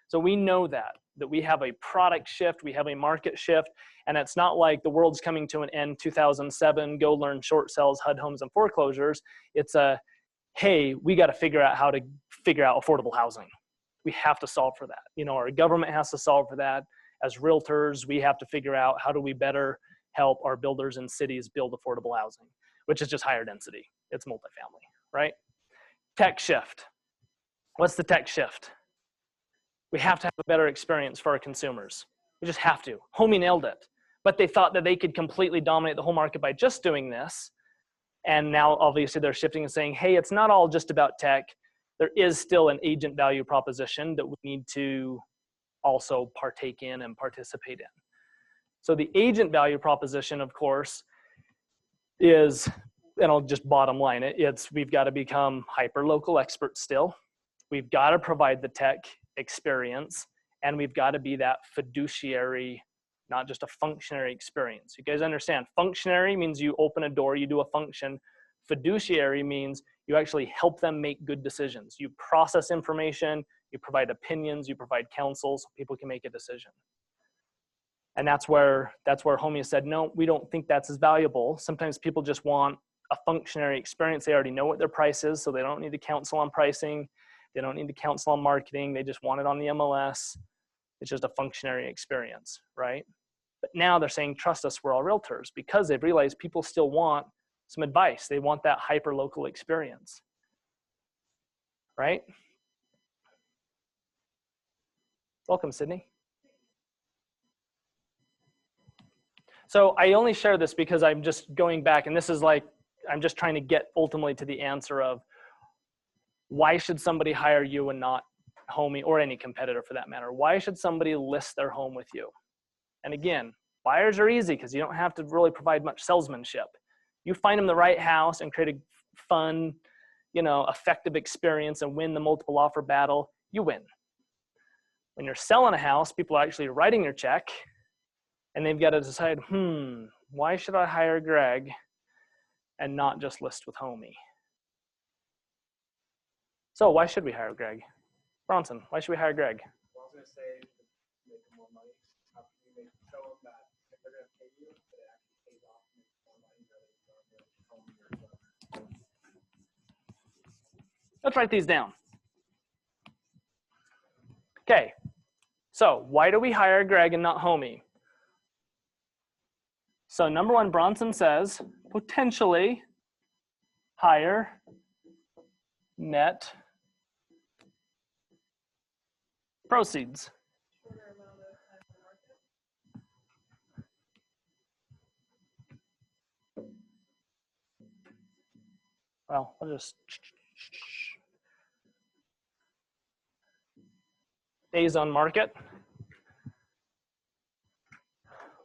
So we know that we have a product shift, we have a market shift, and it's not like the world's coming to an end 2007, go learn short sales, HUD homes, and foreclosures. It's a, hey, we got to figure out how to figure out affordable housing. We have to solve for that. You know, our government has to solve for that. As realtors, we have to figure out how do we better help our builders and cities build affordable housing, which is just higher density. It's multifamily, right? Tech shift. What's the tech shift? We have to have a better experience for our consumers. We just have to. Homey nailed it. But they thought that they could completely dominate the whole market by just doing this. And now, obviously, they're shifting and saying, hey, it's not all just about tech. There is still an agent value proposition that we need to also partake in and participate in. So the agent value proposition, of course, is, and I'll just bottom line it, it's we've got to become hyper-local experts still. We've got to provide the tech experience, and we've got to be that fiduciary, not just a functionary experience. You guys understand, functionary means you open a door, you do a function. Fiduciary means you actually help them make good decisions. You process information, you provide opinions, you provide counsel so people can make a decision. And that's where Homey said, no, we don't think that's as valuable. Sometimes people just want a functionary experience. They already know what their price is, so they don't need to counsel on pricing. They don't need to counsel on marketing. They just want it on the MLS. It's just a functionary experience, right? But now they're saying, trust us, we're all realtors, because they've realized people still want some advice. They want that hyper-local experience, right? Welcome, Sydney. So I only share this because I'm just going back, and this is like, I'm just trying to get ultimately to the answer of why should somebody hire you and not Homey, or any competitor for that matter? Why should somebody list their home with you? And again, buyers are easy because you don't have to really provide much salesmanship. You find them the right house and create a fun, you know, effective experience and win the multiple offer battle, you win. When you're selling a house, people are actually writing your check, and they've got to decide, why should I hire Greg and not just list with Homey? So why should we hire Greg? Bronson, why should we hire Greg? Well, I was going to say, to make more money, how can you show them that if they're going to pay you, that it actually pays off to make more money rather than Homey or whatever. Let's write these down. Okay, so why do we hire Greg and not Homey? So number one, Bronson says, potentially higher net proceeds. Well, I'll just days on market.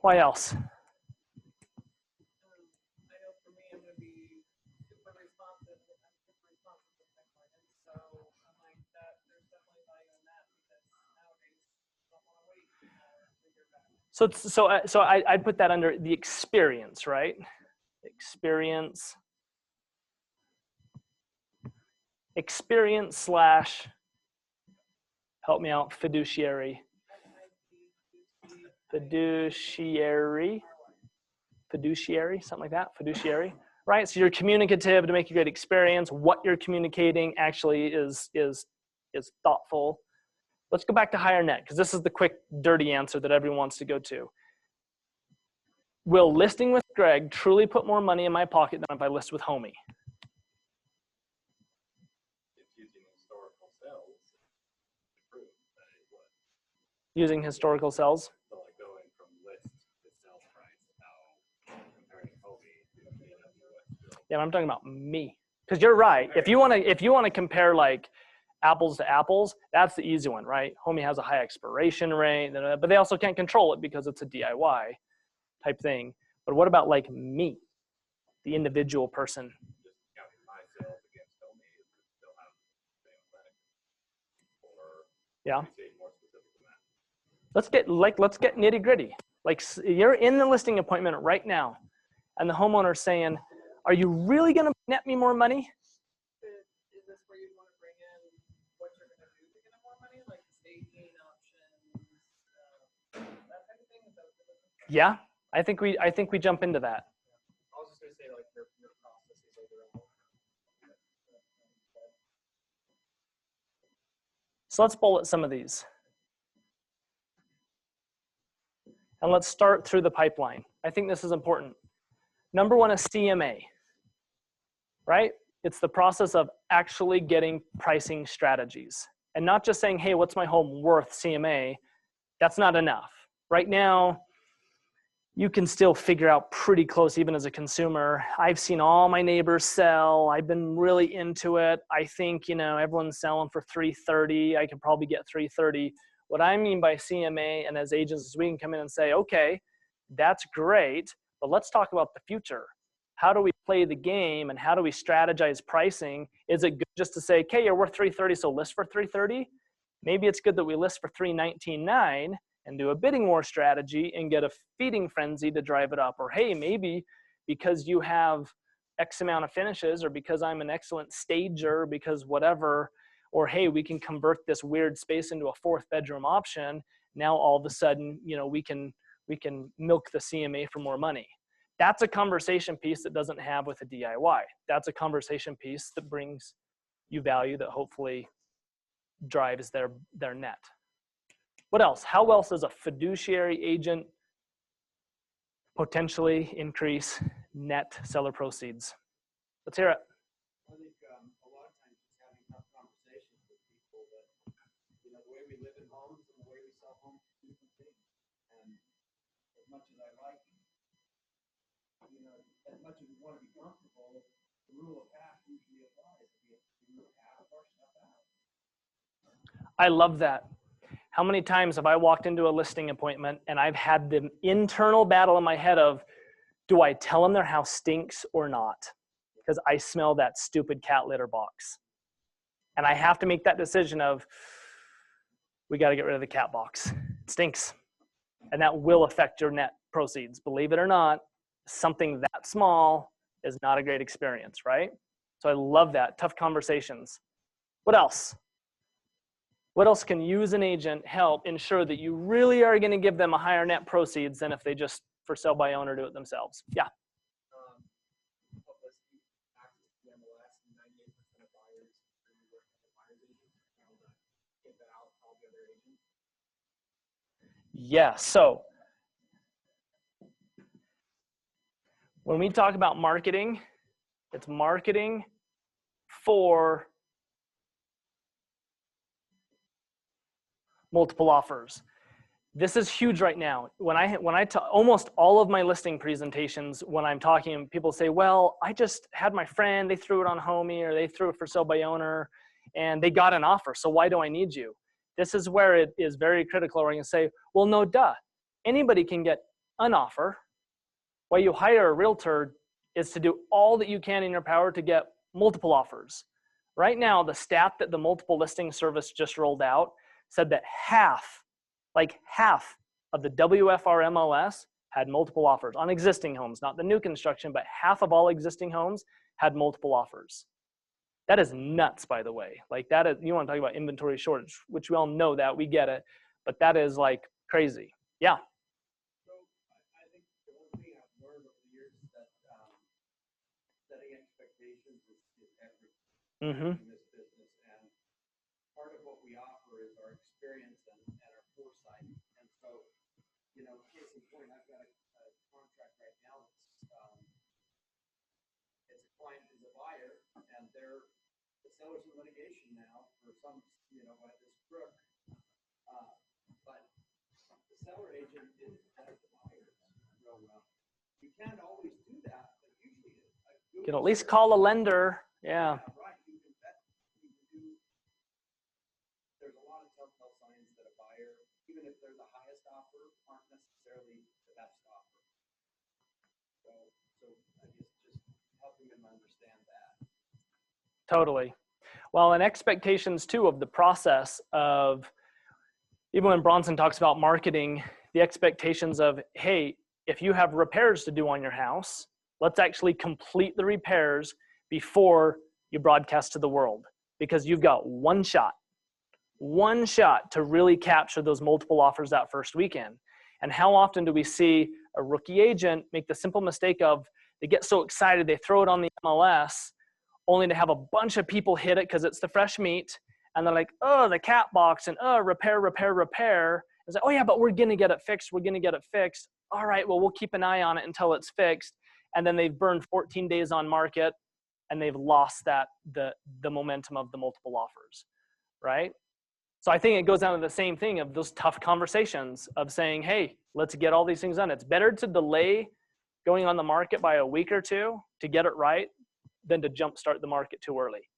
Why else? So I'd put that under the experience, right? Experience slash, help me out, fiduciary, something like that, fiduciary, right? So you're communicative to make a great experience. What you're communicating actually is thoughtful. Let's go back to higher net, because this is the quick, dirty answer that everyone wants to go to. Will listing with Greg truly put more money in my pocket than if I list with Homey? It's using historical sales to prove that it would. Using historical sales? So like going from list to sell price, now comparing Homey to Yeah, I'm talking about me. Because you're right. If you want to compare like apples to apples, that's the easy one, right? Homey has a high expiration rate, but they also can't control it because it's a DIY type thing. But what about like me, the individual person? just counting my sales against Homey, is it still have the same effect? Or Yeah. can you say more specific than that? Let's get nitty gritty. Like you're in the listing appointment right now, and the homeowner's saying, "Are you really going to net me more money?" Is this where you'd want to bring in what you're going to do to get more money, like staging, Yeah, I think we jump into that. I was just gonna say like your processes overall. So let's bullet some of these. And let's start through the pipeline. I think this is important. Number one is CMA, right? It's the process of actually getting pricing strategies and not just saying, hey, what's my home worth CMA? That's not enough. Right now, you can still figure out pretty close, even as a consumer. I've seen all my neighbors sell. I've been really into it. I think, everyone's selling for $330. I could probably get $330. What I mean by CMA and as agents is we can come in and say, okay, that's great, but let's talk about the future. How do we play the game and how do we strategize pricing? Is it good just to say, okay, you're worth $330, so list for $330? Maybe it's good that we list for $319.9 and do a bidding war strategy and get a feeding frenzy to drive it up. Or hey, maybe because you have X amount of finishes, or because I'm an excellent stager, because whatever, or hey, we can convert this weird space into a 4th bedroom option. Now all of a sudden, we can milk the CMA for more money. That's a conversation piece that doesn't have with a DIY. That's a conversation piece that brings you value that hopefully drives their net. What else? How else does a fiduciary agent potentially increase net seller proceeds? Let's hear it. I think a lot of times just having tough conversations with people that, the way we live in homes and the way we sell homes are different things. And as much as I like, as much as we want to be comfortable, the rule of half usually applies. We rule half of our stuff out. I love that. How many times have I walked into a listing appointment and I've had the internal battle in my head of, do I tell them their house stinks or not? Because I smell that stupid cat litter box. And I have to make that decision of, we got to get rid of the cat box. It stinks. And that will affect your net proceeds. Believe it or not, something that small is not a great experience, right? So I love that. Tough conversations. What else? What else can you as an agent help ensure that you really are going to give them a higher net proceeds than if they just for sale by owner do it themselves? Yeah. Help us access to the MLS, and 98% of buyers really work as a buyer's agent. Get that out to all the other agents. Yeah. So when we talk about marketing, it's marketing for multiple offers. This is huge right now. When I almost all of my listing presentations, when I'm talking, people say, well, I just had my friend, they threw it on Homey or they threw it for sale by owner and they got an offer. So why do I need you? This is where it is very critical. Where you can say, well, no, duh. Anybody can get an offer. Why you hire a realtor is to do all that you can in your power to get multiple offers. Right now, the stat that the multiple listing service just rolled out said that half of the WFR MLS had multiple offers on existing homes, not the new construction, but half of all existing homes had multiple offers. That is nuts, by the way. Like that is, you want to talk about inventory shortage, which we all know that, we get it, but that is like crazy. Yeah. So I think the one thing I've learned over the years is that setting expectations is everything in this business. And part of what we offer is our experience and our foresight. And so, case in point, I've got a contract right now. It's a client who's a buyer, and the seller's in litigation now for some, by this crook. But the seller agent didn't vet the buyers real well. You can't always do that, but usually You can at least call a lender. Yeah. Right. You can vet. You can do. There's a lot of telltale signs that a buyer, even if they're the highest offer, aren't necessarily the best offer. So I guess just helping them understand that. Totally. Well, and expectations too of the process of, even when Bronson talks about marketing, the expectations of, hey, if you have repairs to do on your house, let's actually complete the repairs before you broadcast to the world, because you've got one shot to really capture those multiple offers that first weekend. And how often do we see a rookie agent make the simple mistake of they get so excited, they throw it on the MLS, only to have a bunch of people hit it because it's the fresh meat. And they're like, oh, the cat box, and oh, repair, repair, repair. It's like, oh yeah, but we're gonna get it fixed. We're gonna get it fixed. All right, well, we'll keep an eye on it until it's fixed. And then they've burned 14 days on market and they've lost the momentum of the multiple offers, right? So I think it goes down to the same thing of those tough conversations of saying, hey, let's get all these things done. It's better to delay going on the market by a week or two to get it right than to jumpstart the market too early,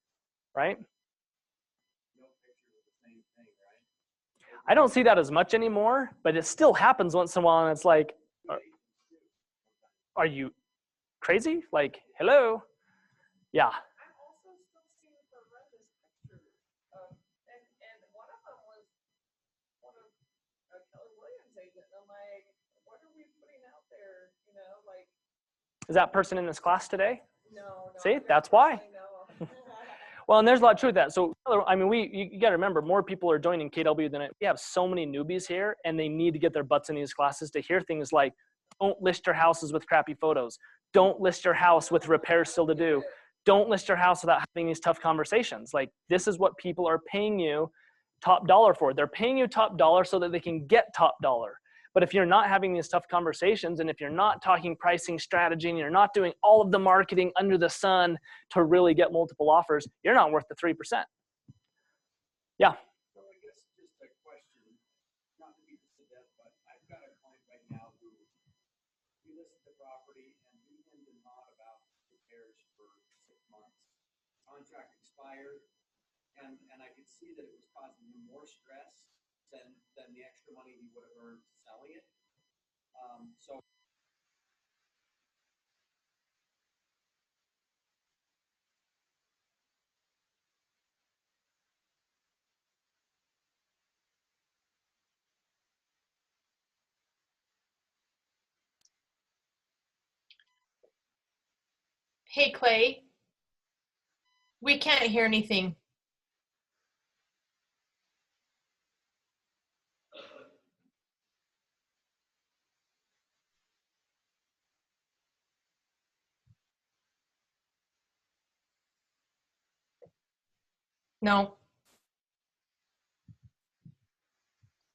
right? I don't see that as much anymore, but it still happens once in a while, and it's like, are you crazy? Like, hello? Yeah. I'm also still seeing horrendous pictures of, and one of them was one of Kelly Williams' agent. And I'm like, what are we putting out there? You know, like. Is that person in this class today? No. See, that's why. No. Well, and there's a lot of truth to that. So, I mean, you got to remember, more people are joining KW than we have so many newbies here, and they need to get their butts in these classes to hear things like, don't list your houses with crappy photos. Don't list your house with repairs still to do. Don't list your house without having these tough conversations. Like, this is what people are paying you top dollar for. They're paying you top dollar so that they can get top dollar. But if you're not having these tough conversations, and if you're not talking pricing strategy, and you're not doing all of the marketing under the sun to really get multiple offers, you're not worth the 3%. Yeah. So I guess just a question, not to beat this to death, but I've got a client right now who he listed the property and he hemmed and hawed about repairs for 6 months. Contract expired, and I could see that it was causing him more stress than the extra money he would have earned selling it. So Hey, Clay. We can't hear anything. No.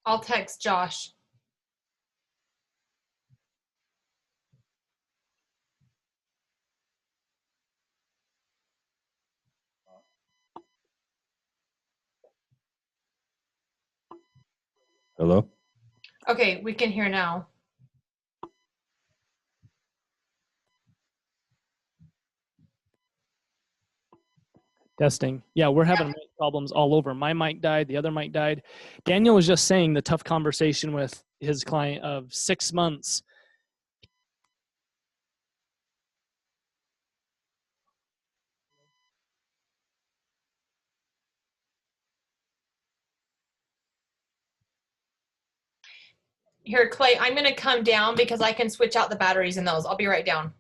I'll text Josh. Hello? Okay, we can hear now. Testing. Yeah, we're having mic problems all over. My mic died. The other mic died. Daniel was just saying the tough conversation with his client of 6 months. Here, Clay, I'm going to come down because I can switch out the batteries in those. I'll be right down.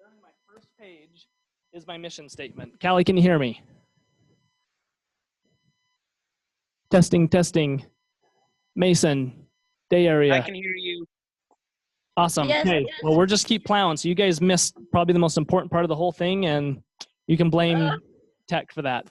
During my first page is my mission statement. Callie, can you hear me? Testing, testing. Mason, Day Area. I can hear you. Awesome. Yes, Okay. yes. Well, we're just keep plowing. So you guys missed probably the most important part of the whole thing, and you can blame tech for that.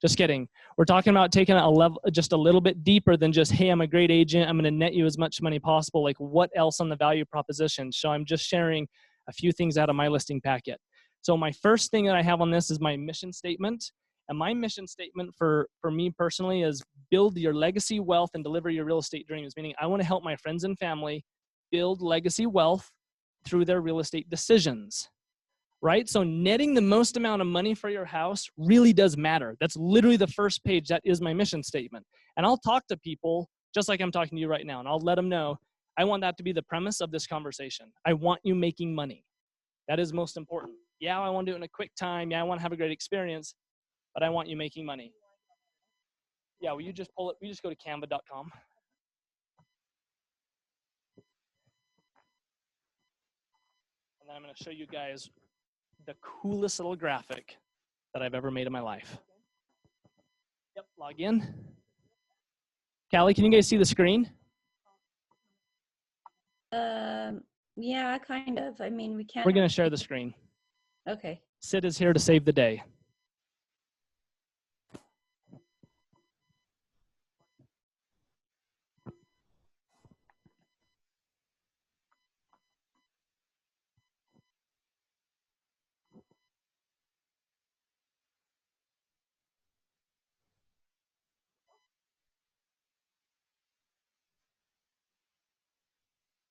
Just kidding. We're talking about taking it a level, just a little bit deeper than just, hey, I'm a great agent. I'm going to net you as much money possible. Like, what else on the value proposition? So I'm just sharing a few things out of my listing packet. So my first thing that I have on this is my mission statement. And my mission statement for me personally is build your legacy wealth and deliver your real estate dreams. Meaning I want to help my friends and family build legacy wealth through their real estate decisions, right? So netting the most amount of money for your house really does matter. That's literally the first page. That is my mission statement. And I'll talk to people just like I'm talking to you right now, and I'll let them know I want that to be the premise of this conversation. I want you making money. That is most important. Yeah, I want to do it in a quick time. Yeah, I want to have a great experience, but I want you making money. Yeah, will you just pull it? We just go to canva.com. And then I'm going to show you guys the coolest little graphic that I've ever made in my life. Yep, log in. Callie, can you guys see the screen? Yeah, kind of. I mean, we can't. We're going to share the screen. Okay. Sid is here to save the day.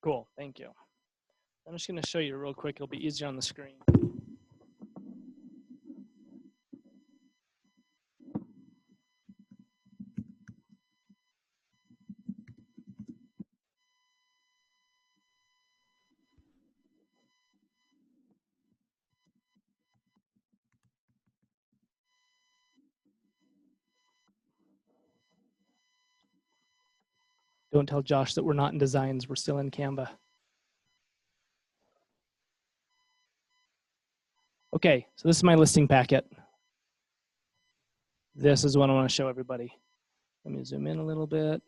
Cool, thank you. I'm just going to show you real quick. It'll be easier on the screen. Don't tell Josh that we're not in designs. We're still in Canva. Okay, so this is my listing packet. This is what I want to show everybody. Let me zoom in a little bit.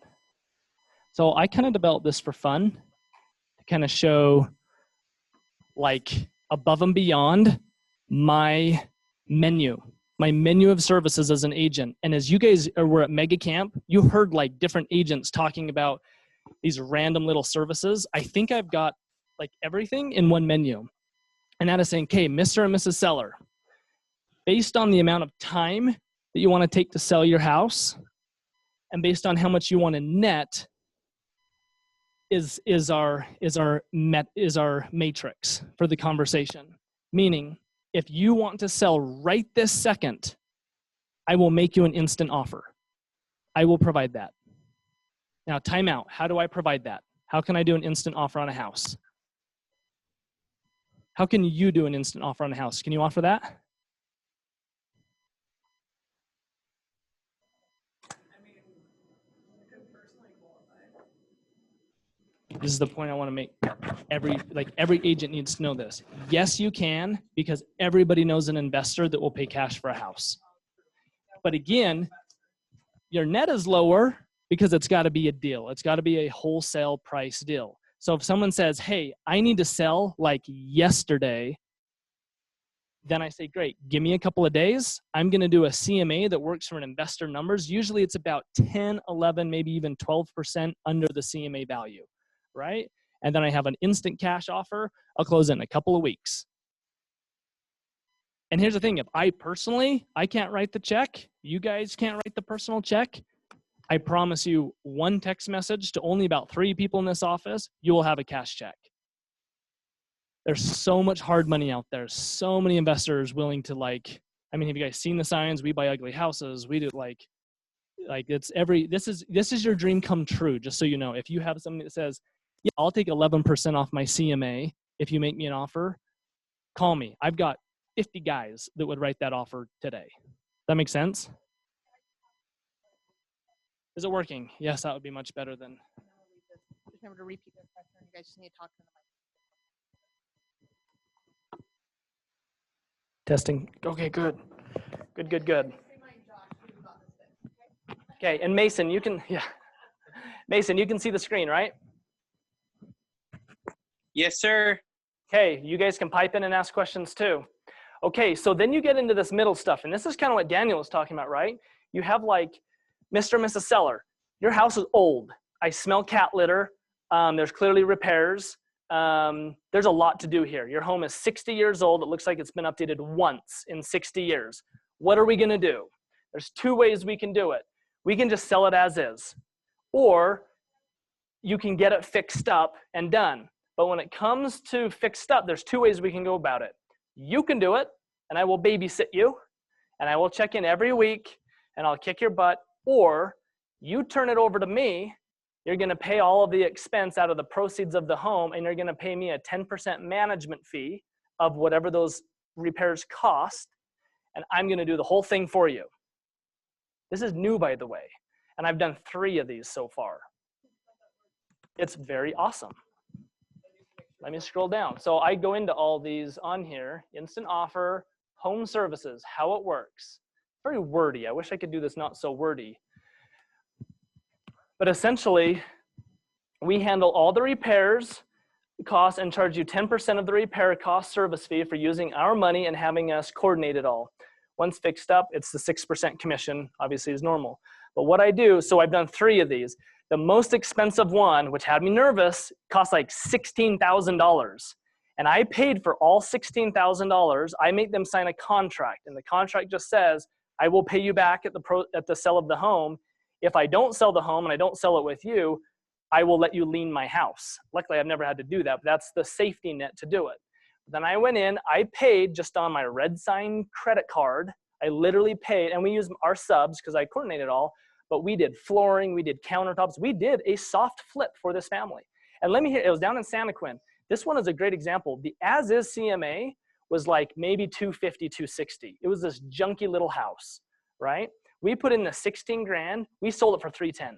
So I kind of developed this for fun to kind of show like above and beyond my menu of services as an agent. And as you guys were at Mega Camp, you heard like different agents talking about these random little services. I think I've got like everything in one menu. And that is saying, okay, Mr. and Mrs. Seller, based on the amount of time that you want to take to sell your house and based on how much you want to net is our matrix for the conversation. Meaning, if you want to sell right this second, I will make you an instant offer. I will provide that. Now, time out. How do I provide that? How can I do an instant offer on a house? How can you do an instant offer on a house? Can you offer that? This is the point I want to make. Every agent needs to know this. Yes, you can, because everybody knows an investor that will pay cash for a house. But again, your net is lower because it's got to be a deal. It's got to be a wholesale price deal. So if someone says, hey, I need to sell like yesterday, then I say, great, give me a couple of days. I'm going to do a CMA that works for an investor numbers. Usually it's about 10, 11, maybe even 12% under the CMA value, right? And then I have an instant cash offer. I'll close it in a couple of weeks. And here's the thing, if I can't write the check, you guys can't write the personal check, I promise you one text message to only about 3 people in this office, you will have a cash check. There's so much hard money out there. So many investors willing to have you guys seen the signs? We buy ugly houses. We do this is your dream come true, just so you know. If you have something that says, yeah, I'll take 11% off my CMA if you make me an offer, call me. I've got 50 guys that would write that offer today. That makes sense? Is it working? Yes, that would be much better than. Remember to repeat the question. You guys just need to talk to them. Testing. Okay, good. Good. Okay, and Mason, you can, yeah. Mason, you can see the screen, right? Yes, sir. Okay, you guys can pipe in and ask questions too. Okay, so then you get into this middle stuff, and this is kind of what Daniel was talking about, right? You have like Mr. and Mrs. Seller. Your house is old. I smell cat litter. There's clearly repairs. There's a lot to do here. Your home is 60 years old. It looks like it's been updated once in 60 years. What are we gonna do? There's two ways we can do it. We can just sell it as is, or you can get it fixed up and done. But when it comes to fixed up, there's two ways we can go about it. You can do it, and I will babysit you, and I will check in every week, and I'll kick your butt, or you turn it over to me. You're gonna pay all of the expense out of the proceeds of the home, and you're gonna pay me a 10% management fee of whatever those repairs cost, and I'm gonna do the whole thing for you. This is new, by the way, and I've done 3 of these so far. It's very awesome. Let me scroll down. So I go into all these on here: instant offer, home services, how it works. Very wordy. I wish I could do this not so wordy. But essentially, we handle all the repairs costs and charge you 10% of the repair cost service fee for using our money and having us coordinate it all. Once fixed up, it's the 6% commission, obviously is normal. But what I do, so I've done 3 of these. The most expensive one, which had me nervous, cost like $16,000. And I paid for all $16,000. I make them sign a contract, and the contract just says, I will pay you back at the sale of the home. If I don't sell the home and I don't sell it with you, I will let you lien my house. Luckily, I've never had to do that, but that's the safety net to do it. Then I went in, I paid just on my Red Sign credit card. I literally paid, and we used our subs because I coordinated all, but we did flooring, we did countertops, we did a soft flip for this family. And let me hear, it was down in Santaquin. This one is a great example. The as-is CMA was like maybe $250, $260. It was this junky little house, right? We put in the 16 grand, we sold it for $310.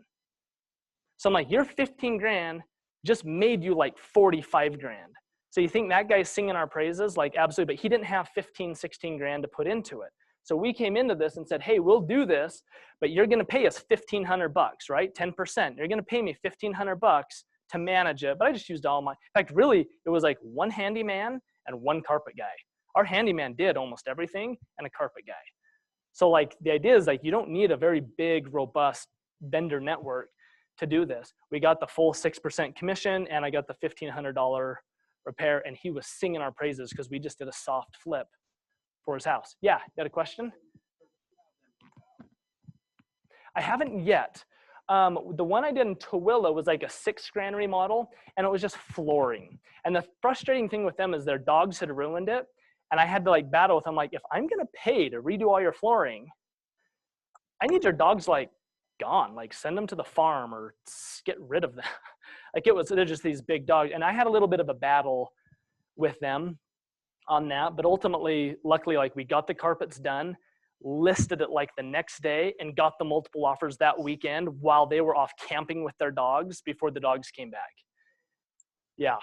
So I'm like, your 15 grand just made you like 45 grand. So you think that guy's singing our praises? Like, absolutely, but he didn't have 15, 16 grand to put into it. So we came into this and said, hey, we'll do this, but you're gonna pay us $1,500, right? 10%. You're gonna pay me $1,500 to manage it, but I just used all my, in fact, really, it was like one handyman and one carpet guy. Our handyman did almost everything, and a carpet guy. So like, the idea is like, you don't need a very big, robust vendor network to do this. We got the full 6% commission, and I got the $1,500 repair, and he was singing our praises because we just did a soft flip for his house. Yeah, you got a question? I haven't yet. The one I did in Tooele was like a 6 grand remodel, and it was just flooring. And the frustrating thing with them is their dogs had ruined it, and I had to like battle with them, like, if I'm gonna pay to redo all your flooring, I need your dogs like gone, like send them to the farm or get rid of them. Like they're just these big dogs. And I had a little bit of a battle with them on that, but ultimately, luckily, like we got the carpets done, listed it like the next day, and got the multiple offers that weekend while they were off camping with their dogs before the dogs came back. Yeah.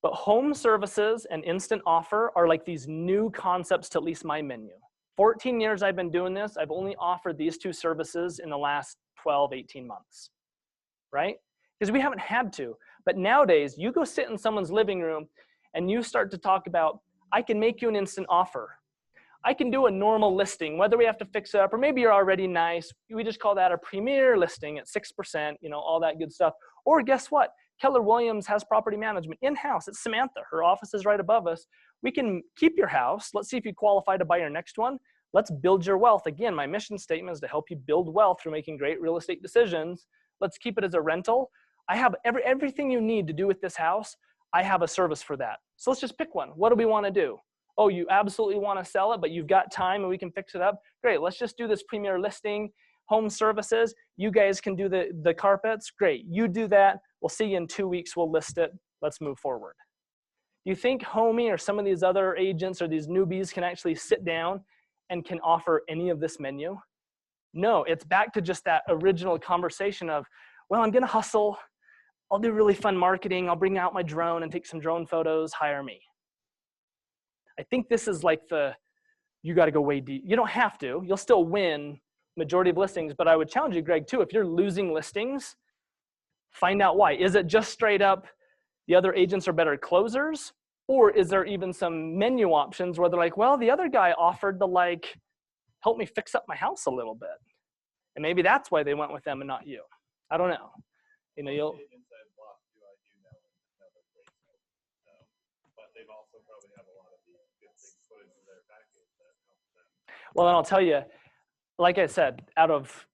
But home services and instant offer are like these new concepts to at least my menu. 14 years I've been doing this. I've only offered these 2 services in the last 12, 18 months, right? Because we haven't had to. But nowadays, you go sit in someone's living room and you start to talk about, I can make you an instant offer. I can do a normal listing, whether we have to fix it up, or maybe you're already nice. We just call that a premier listing at 6%, you know, all that good stuff. Or guess what? Keller Williams has property management in-house. It's Samantha. Her office is right above us. We can keep your house. Let's see if you qualify to buy your next one. Let's build your wealth. Again, my mission statement is to help you build wealth through making great real estate decisions. Let's keep it as a rental. I have everything you need to do with this house. I have a service for that. So let's just pick one. What do we want to do? Oh, you absolutely want to sell it, but you've got time and we can fix it up. Great, let's just do this premier listing, home services. You guys can do the carpets. Great, you do that. We'll see you in 2 weeks. We'll list it. Let's move forward. Do you think Homey or some of these other agents or these newbies can actually sit down and can offer any of this menu? No, it's back to just that original conversation of, well, I'm going to hustle. I'll do really fun marketing. I'll bring out my drone and take some drone photos. Hire me. I think this is like you got to go way deep. You don't have to. You'll still win majority of listings, but I would challenge you, Greg, too, if you're losing listings, find out why. Is it just straight up the other agents are better closers? Or is there even some menu options where they're like, well, the other guy offered to like help me fix up my house a little bit. And maybe that's why they went with them and not you. I don't know. You know, you'll. But they've also probably have a lot of these good things put into their package that help them. Well, and I'll tell you, like I said, out of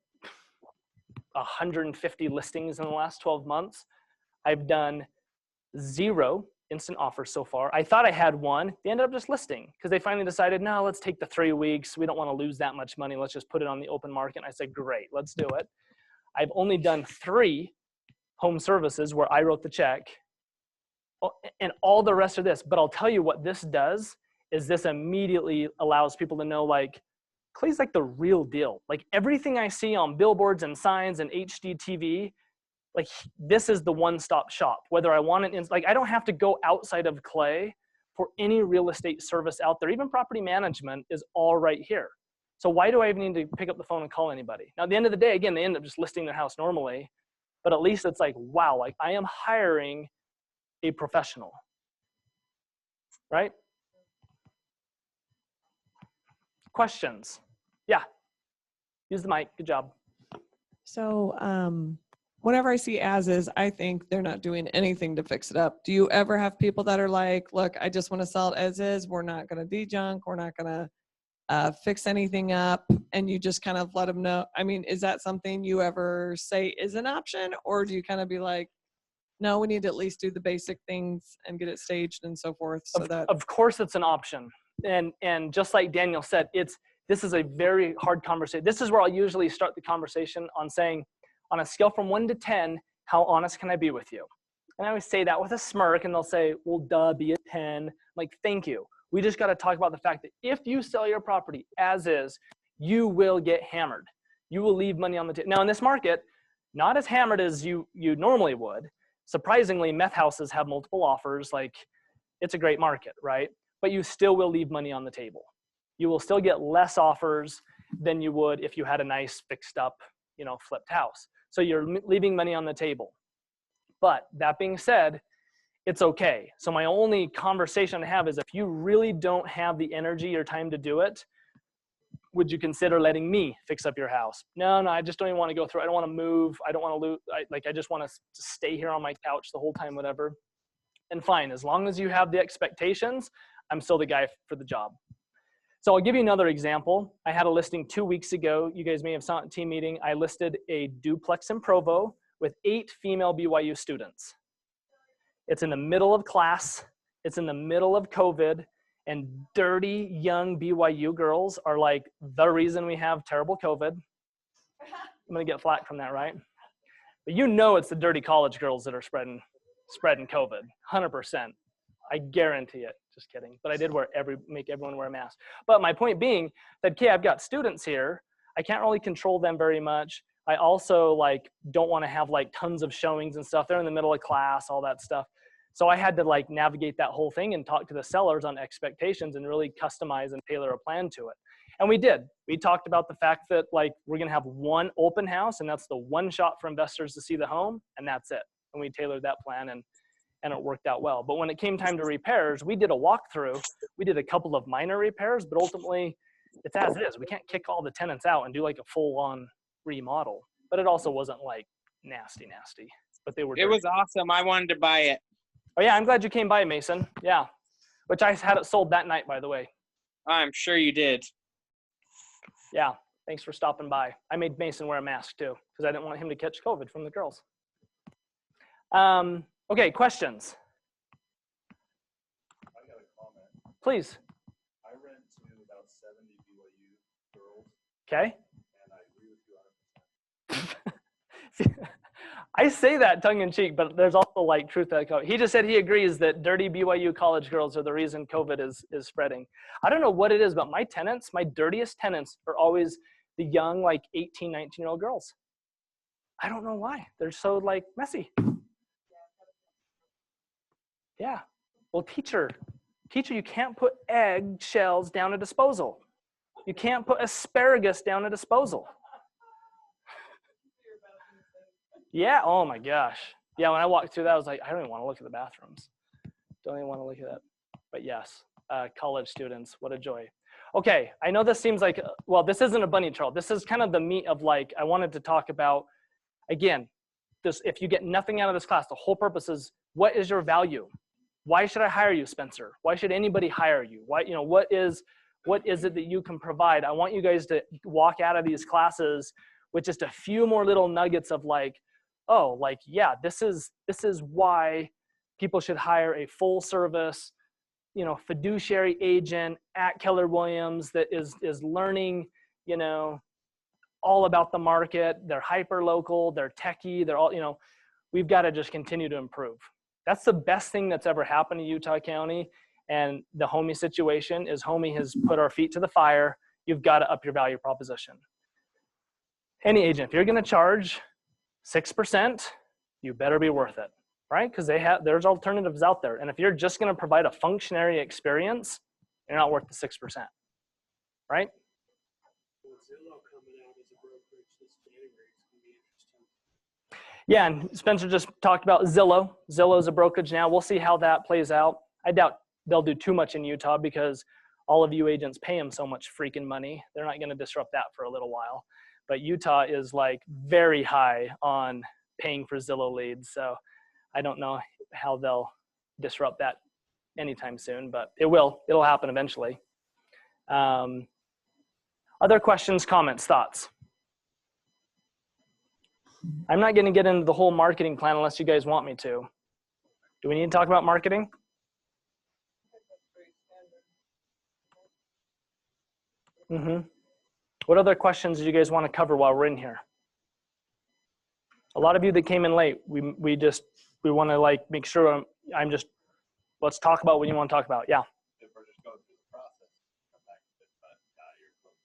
150 listings in the last 12 months, I've done 0 instant offers so far. I thought I had one. They ended up just listing because they finally decided, no, let's take the 3 weeks. We don't want to lose that much money. Let's just put it on the open market. And I said, great, let's do it. I've only done 3 home services where I wrote the check and all the rest of this. But I'll tell you what this does is this immediately allows people to know, like, Clay's like the real deal. Like everything I see on billboards and signs and HD TV, like this is the one-stop shop. Whether I want it in, like I don't have to go outside of Clay for any real estate service out there. Even property management is all right here. So why do I even need to pick up the phone and call anybody? Now, at the end of the day, again, they end up just listing their house normally, but at least it's like, wow, like I am hiring a professional, right? Questions? Yeah, use the mic, good job. So whenever I see as is, I think they're not doing anything to fix it up. Do you ever have people that are like, look, I just want to sell it as is. We're not going to de-junk. We're not going to fix anything up. And you just kind of let them know. I mean, is that something you ever say is an option? Or do you kind of be like, no, we need to at least do the basic things and get it staged and so forth. So Of course it's an option. And just like Daniel said, this is a very hard conversation. This is where I'll usually start the conversation on saying, on a scale from 1 to 10, how honest can I be with you? And I always say that with a smirk, and they'll say, well, duh, be a 10. I'm like, thank you. We just got to talk about the fact that if you sell your property as is, you will get hammered. You will leave money on the table. Now, in this market, not as hammered as you normally would. Surprisingly, meth houses have multiple offers. Like, it's a great market, right? But you still will leave money on the table. You will still get less offers than you would if you had a nice fixed up, flipped house. So you're leaving money on the table. But that being said, it's okay. So my only conversation I have is if you really don't have the energy or time to do it, would you consider letting me fix up your house? No, I just don't even want to go through. I don't want to move. I don't want to lose. I just want to stay here on my couch the whole time, whatever. And fine, as long as you have the expectations, I'm still the guy for the job. So I'll give you another example. I had a listing 2 weeks ago. You guys may have saw it in team meeting. I listed a duplex in Provo with 8 female BYU students. It's in the middle of class. It's in the middle of COVID. And dirty young BYU girls are like the reason we have terrible COVID. I'm gonna get flack from that, right? But it's the dirty college girls that are spreading COVID, 100%. I guarantee it. Just kidding. But I did make everyone wear a mask. But my point being that, okay, I've got students here. I can't really control them very much. I also don't want to have tons of showings and stuff. They're in the middle of class, all that stuff. So I had to navigate that whole thing and talk to the sellers on expectations and really customize and tailor a plan to it. And we did. We talked about the fact that we're going to have one open house, and that's the one shot for investors to see the home, and that's it. And we tailored that plan, and it worked out well. But when it came time to repairs, we did a walkthrough. We did a couple of minor repairs, but ultimately it's as is. We can't kick all the tenants out and do a full-on remodel. But it also wasn't nasty. But they were. It was awesome. I wanted to buy it. Oh yeah, I'm glad you came by, Mason. Yeah, which I had it sold that night, by the way. I'm sure you did. Yeah, thanks for stopping by. I made Mason wear a mask too because I didn't want him to catch COVID from the girls. Okay, questions? I got a comment. Please. I rent to about 70 BYU girls. Okay. And I agree with you 100%. I say that tongue in cheek, but there's also truth to that. He just said he agrees that dirty BYU college girls are the reason COVID is spreading. I don't know what it is, but my dirtiest tenants are always the young 18, 19-year-old girls. I don't know why. They're so messy. Yeah. Well, teach her Teacher, you can't put egg shells down a disposal. You can't put asparagus down a disposal. Yeah, oh my gosh. Yeah, when I walked through that, I was like, I don't even want to look at the bathrooms. Don't even want to look at that. But yes, college students, what a joy. Okay, I know this seems like, well, this isn't a bunny trail. This is kind of the meat of like, I wanted to talk about, again, this, if you get nothing out of this class, the whole purpose is, what is your value? Why should I hire you, Spencer? Why should anybody hire you? Why, you know, what is it that you can provide? I want you guys to walk out of these classes with just a few more little nuggets of like, oh, like, yeah, this is why people should hire a full service, you know, fiduciary agent at Keller Williams that is learning, you know, all about the market. They're hyper local, they're techie, they're all, you know, we've got to just continue to improve. That's the best thing that's ever happened to Utah County. And the Homey situation is Homey has put our feet to the fire. You've got to up your value proposition. Any agent, if you're going to charge 6%, you better be worth it, right? Because there's alternatives out there. And if you're just going to provide a functionary experience, you're not worth the 6%, right? Zillow coming out as a brokerage this January is going to be interesting. Yeah, and Spencer just talked about Zillow. Zillow's a brokerage now. We'll see how that plays out. I doubt they'll do too much in Utah because all of you agents pay them so much freaking money. They're not going to disrupt that for a little while. But Utah is like very high on paying for Zillow leads. So I don't know how they'll disrupt that anytime soon, but it will. It'll happen eventually. Other questions, comments, thoughts? I'm not going to get into the whole marketing plan unless you guys want me to. Do we need to talk about marketing? What other questions do you guys want to cover while we're in here? A lot of you that came in late, we want to like make sure let's talk about what you want to talk about. Yeah. If we're just going through the process, come back to it, but you're closing.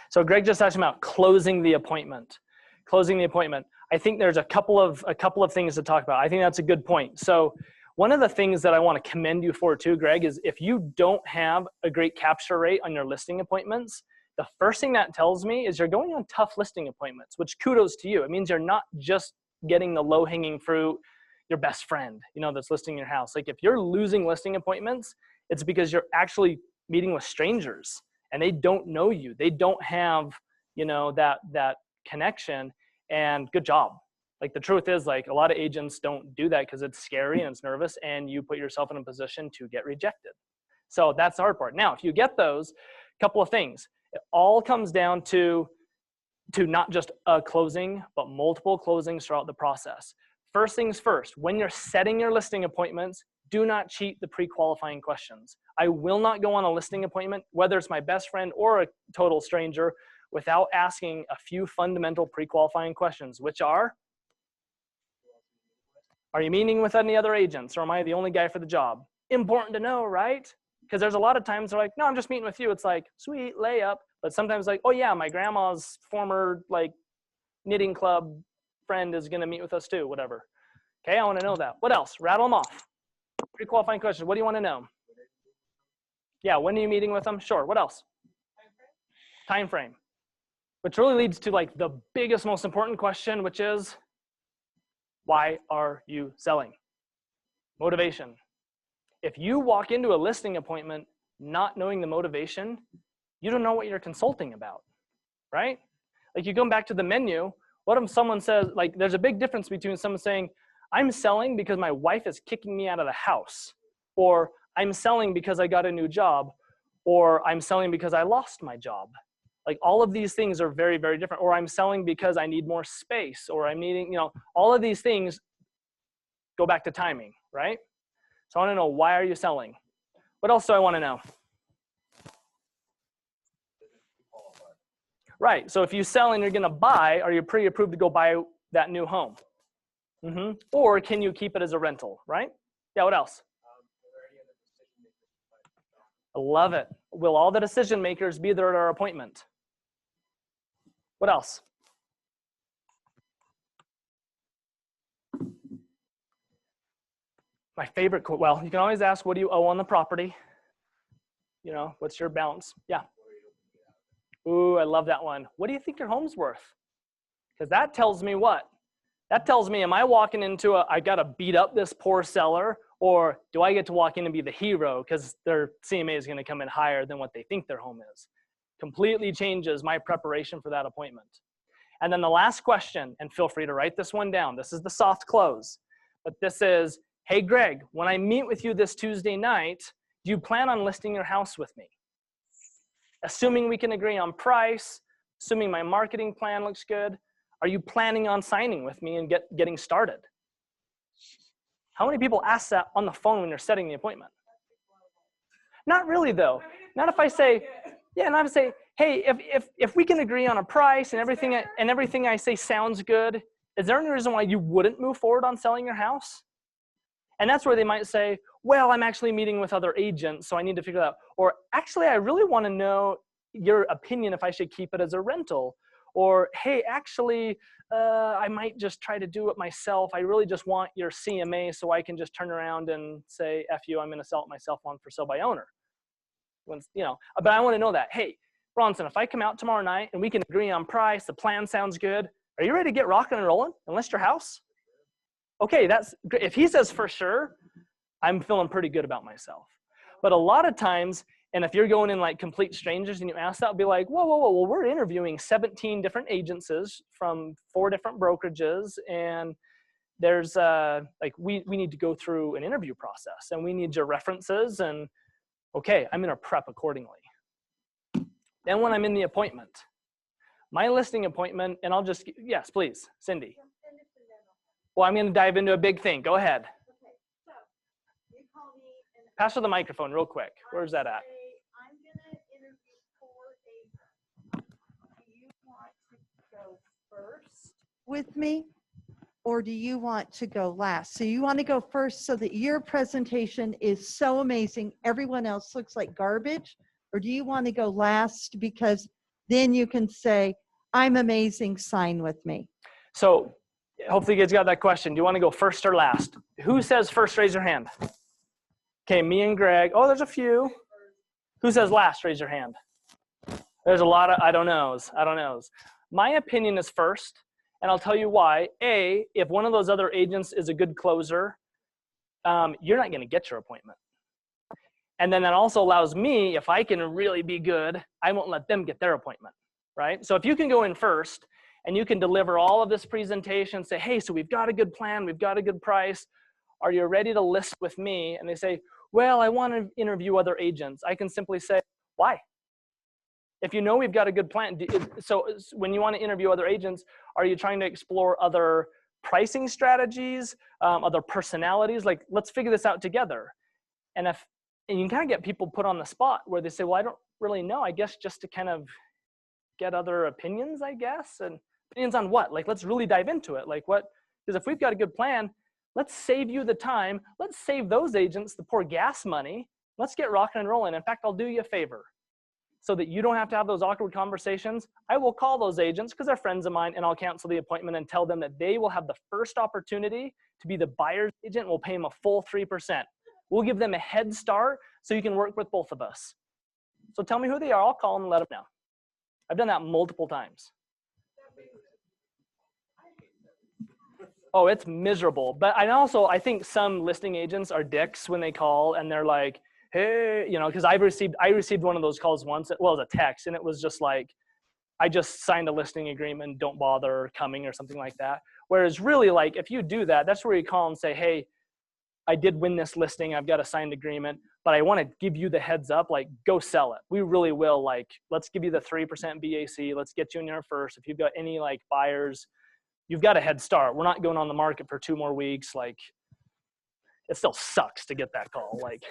So Greg just asked about closing the appointment. Closing the appointment. I think there's a couple of things to talk about. I think that's a good point. So one of the things that I want to commend you for too, Greg, is if you don't have a great capture rate on your listing appointments, the first thing that tells me is you're going on tough listing appointments, which kudos to you. It means you're not just getting the low-hanging fruit, your best friend, you know, that's listing your house. Like if you're losing listing appointments, it's because you're actually meeting with strangers and they don't know you. They don't have, you know, that connection, and good job. Like the truth is, like a lot of agents don't do that because it's scary and it's nervous and you put yourself in a position to get rejected. So that's the hard part. Now, if you get those, couple of things. It all comes down to not just a closing, but multiple closings throughout the process. First things first, when you're setting your listing appointments, do not cheat the pre-qualifying questions. I will not go on a listing appointment, whether it's my best friend or a total stranger, without asking a few fundamental pre-qualifying questions, which are you meeting with any other agents, or am I the only guy for the job? Important to know, right? Because there's a lot of times they're like, no, I'm just meeting with you. It's like, sweet, layup. But sometimes like, oh yeah, my grandma's former like knitting club friend is gonna meet with us too, whatever. Okay, I wanna know that. What else? Rattle them off. Pre-qualifying questions, what do you wanna know? Yeah, when are you meeting with them? Sure, what else? Time frame. Which really leads to like the biggest, most important question, which is, why are you selling? Motivation. If you walk into a listing appointment not knowing the motivation, you don't know what you're consulting about, right? Like you go back to the menu, what if someone says, like there's a big difference between someone saying, I'm selling because my wife is kicking me out of the house, or I'm selling because I got a new job, or I'm selling because I lost my job. Like all of these things are very, very different. Or I'm selling because I need more space, or I'm needing, you know, all of these things go back to timing, right? So I want to know, why are you selling? What else do I want to know? Right, so if you sell and you're going to buy, are you pre-approved to go buy that new home? Or can you keep it as a rental, right? Yeah, what else? I love it. Will all the decision makers be there at our appointment? What else? My favorite quote, well, you can always ask, what do you owe on the property? You know, what's your balance? Yeah. Ooh, I love that one. What do you think your home's worth? Because that tells me what? That tells me, am I walking into I got to beat up this poor seller, or do I get to walk in and be the hero because their CMA is going to come in higher than what they think their home is? Completely changes my preparation for that appointment. And then the last question, and feel free to write this one down. This is the soft close. But this is, hey, Greg, when I meet with you this Tuesday night, do you plan on listing your house with me? Assuming we can agree on price, assuming my marketing plan looks good, are you planning on signing with me and getting started? How many people ask that on the phone when you're setting the appointment? Not really, though. Not if I say, yeah, not if I say, hey, if we can agree on a price and everything I say sounds good, is there any reason why you wouldn't move forward on selling your house? And that's where they might say, well, I'm actually meeting with other agents, so I need to figure that out. Or actually, I really want to know your opinion if I should keep it as a rental. Or, hey, actually, I might just try to do it myself. I really just want your CMA so I can just turn around and say, F you, I'm going to sell it myself on for sale by owner. You know, but I want to know that, hey, Bronson, if I come out tomorrow night and we can agree on price, the plan sounds good, are you ready to get rocking and rolling and list your house? Okay, if he says for sure, I'm feeling pretty good about myself. But a lot of times, and if you're going in like complete strangers and you ask that, I'll be like, whoa, well, we're interviewing 17 different agencies from 4 different brokerages, and there's like we need to go through an interview process, and we need your references, and okay, I'm gonna prep accordingly. Then when I'm in the appointment, my listing appointment, and I'll just, yes, please, Cindy. Well, I'm going to dive into a big thing. Go ahead. Okay, so you call me and Pass her the microphone real quick. Where's that at? I'm going to interview 4 agents. Do you want to go first with me, or do you want to go last? So you want to go first so that your presentation is so amazing, everyone else looks like garbage, or do you want to go last because then you can say, I'm amazing, sign with me? So hopefully you guys got that question. Do you want to go first or last? Who says first? Raise your hand. Okay, me and Greg. Oh, there's a few. Who says last? Raise your hand. There's a lot of I don't knows. My opinion is first, and I'll tell you why. A, if one of those other agents is a good closer, you're not going to get your appointment. And then that also allows me, if I can really be good, I won't let them get their appointment, right? So if you can go in first and you can deliver all of this presentation, say, hey, so we've got a good plan, we've got a good price, are you ready to list with me? And they say, well, I want to interview other agents. I can simply say, why? If you know we've got a good plan, so when you want to interview other agents, are you trying to explore other pricing strategies, other personalities? Like, let's figure this out together. And you can kind of get people put on the spot where they say, well, I don't really know, I guess just to kind of get other opinions, I guess. And opinions on what? Like, let's really dive into it. Like what? Because if we've got a good plan, let's save you the time. Let's save those agents the poor gas money. Let's get rocking and rolling. In fact, I'll do you a favor so that you don't have to have those awkward conversations. I will call those agents because they're friends of mine, and I'll cancel the appointment and tell them that they will have the first opportunity to be the buyer's agent. We'll pay them a full 3%. We'll give them a head start so you can work with both of us. So tell me who they are. I'll call them and let them know. I've done that multiple times. Oh, it's miserable. But I think some listing agents are dicks when they call and they're like, hey, you know, because I received one of those calls once. Well, it was a text, and it was just like, I just signed a listing agreement, don't bother coming or something like that. Whereas really, like, if you do that, that's where you call and say, hey, I did win this listing, I've got a signed agreement, but I want to give you the heads up, like, go sell it. We really will, like, let's give you the 3% BAC, let's get you in there first. If you've got any like buyers, you've got a head start. We're not going on the market for 2 more weeks. Like, it still sucks to get that call. Like,